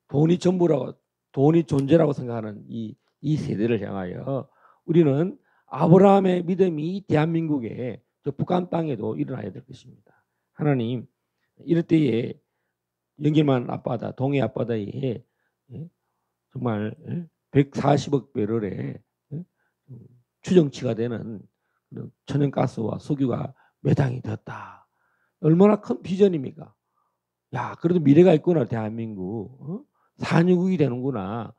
돈이 전부라고, 돈이 존재라고 생각하는 이 세대를 향하여 우리는 아브라함의 믿음이 대한민국에, 저 북한 땅에도 일어나야 될 것입니다. 하나님, 이럴 때에 연길만 앞바다, 동해 앞바다에 정말 140억 배럴의 추정치가 되는 천연가스와 석유가 매장이 되었다. 얼마나 큰 비전입니까? 야, 그래도 미래가 있구나. 대한민국 산유국이 되는구나.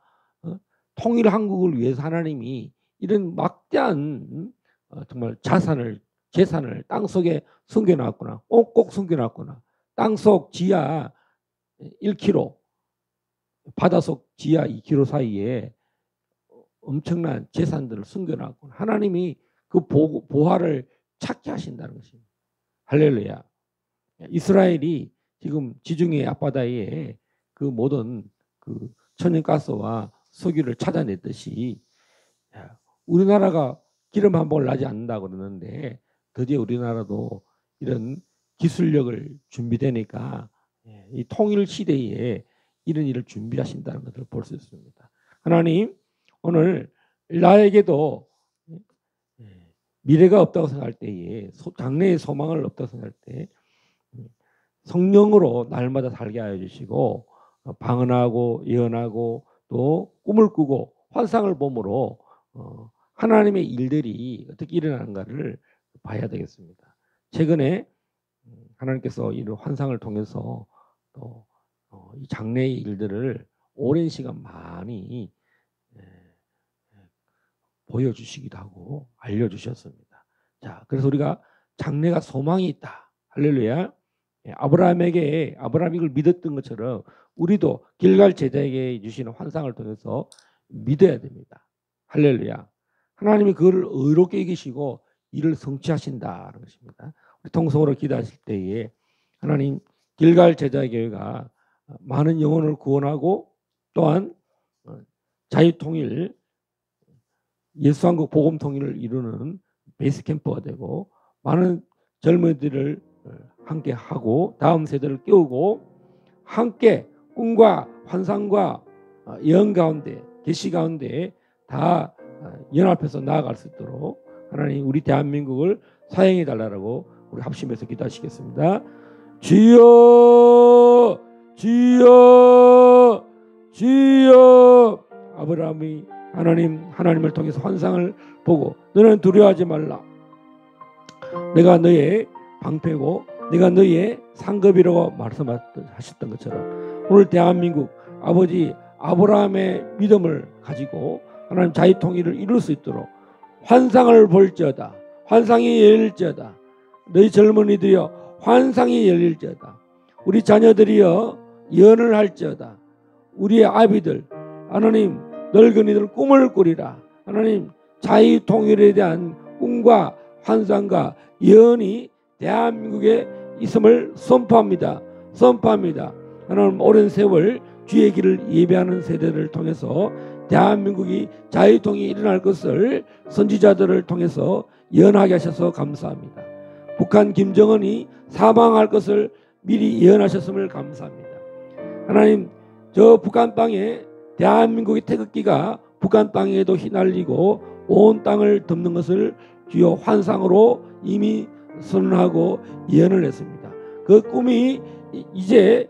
통일 한국을 위해서 하나님이 이런 막대한 정말 재산을 땅속에 숨겨놨구나. 꼭꼭 숨겨놨구나. 땅속 지하 1km, 바다속 지하 2km 사이에 엄청난 재산들을 숨겨놨구나. 하나님이 그 보화를 찾게 하신다는 것입니다. 할렐루야. 이스라엘이 지금 지중해 앞바다에 그 모든 그 천연가스와 석유를 찾아냈듯이, 우리나라가 기름 한 번 나지 않는다 그러는데 드디어 우리나라도 이런 기술력을 준비되니까 이 통일 시대에 이런 일을 준비하신다는 것을 볼 수 있습니다. 하나님, 오늘 나에게도 미래가 없다고 생각할 때에, 장래의 소망을 없다고 생각할 때 성령으로 날마다 살게 하여 주시고, 방언하고 예언하고 또 꿈을 꾸고 환상을 봄으로 하나님의 일들이 어떻게 일어나는가를 봐야 되겠습니다. 최근에 하나님께서 이런 환상을 통해서 또 이 장래의 일들을 오랜 시간 많이 보여주시기도 하고 알려주셨습니다. 자, 그래서 우리가 장래가 소망이 있다. 할렐루야. 아브라함이 이걸 믿었던 것처럼 우리도 길갈 제자에게 주시는 환상을 통해서 믿어야 됩니다. 할렐루야. 하나님이 그걸 의롭게 이기시고 이를 성취하신다는 것입니다. 우리 통성으로 기도하실 때에 하나님, 길갈 제자교회가 많은 영혼을 구원하고 또한 자유통일, 예수한국 복음통일을 이루는 베이스캠프가 되고 많은 젊은이들을 함께 하고 다음 세대를 깨우고 함께 꿈과 환상과 예언 가운데, 계시 가운데 다 연합해서 나아갈 수 있도록 하나님, 우리 대한민국을 사용해 달라고 우리 합심해서 기도하시겠습니다. 주여, 주여, 주여. 아브라함이 하나님을 통해서 환상을 보고 너는 두려워하지 말라. 내가 너의 방패고 내가 너의 상급이라고 말씀하셨던 것처럼 오늘 대한민국 아버지 아브라함의 믿음을 가지고 하나님 자유통일을 이룰 수 있도록 환상을 볼지어다. 환상이 열릴지어다. 너희 젊은이들이여 환상이 열릴지어다. 우리 자녀들이여 예언을 할지어다. 우리의 아비들 하나님 늙은이들 꿈을 꾸리라. 하나님 자유통일에 대한 꿈과 환상과 예언이 대한민국에 있음을 선포합니다. 선포합니다. 하나님 오랜 세월 주의 길을 예배하는 세대를 통해서 대한민국이 자유통일이 일어날 것을 선지자들을 통해서 예언하게 하셔서 감사합니다. 북한 김정은이 사망할 것을 미리 예언하셨음을 감사합니다. 하나님 저 북한 땅에 대한민국의 태극기가 북한 땅에도 휘날리고 온 땅을 덮는 것을 주여 환상으로 이미 선언하고 예언을 했습니다. 그 꿈이 이제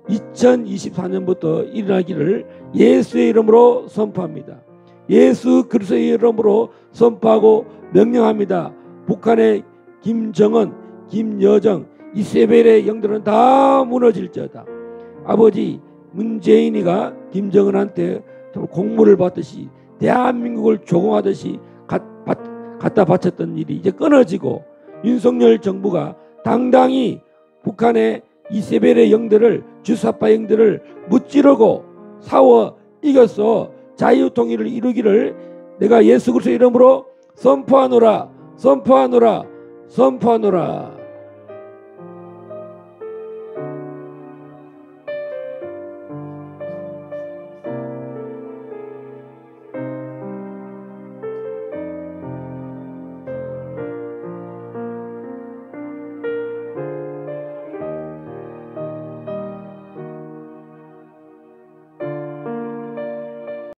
2024년부터 일어나기를 예수의 이름으로 선포합니다. 예수 그리스도의 이름으로 선포하고 명령합니다. 북한의 김정은, 김여정, 이세벨의 영들은 다 무너질지어다. 아버지 문재인이가 김정은한테 공물을 받듯이 대한민국을 조공하듯이 갖다 바쳤던 일이 이제 끊어지고, 윤석열 정부가 당당히 북한의 이세벨의 영들을, 주사파 영들을 무찌르고 싸워 이겨서 자유통일을 이루기를 내가 예수 그리스도 이름으로 선포하노라, 선포하노라, 선포하노라.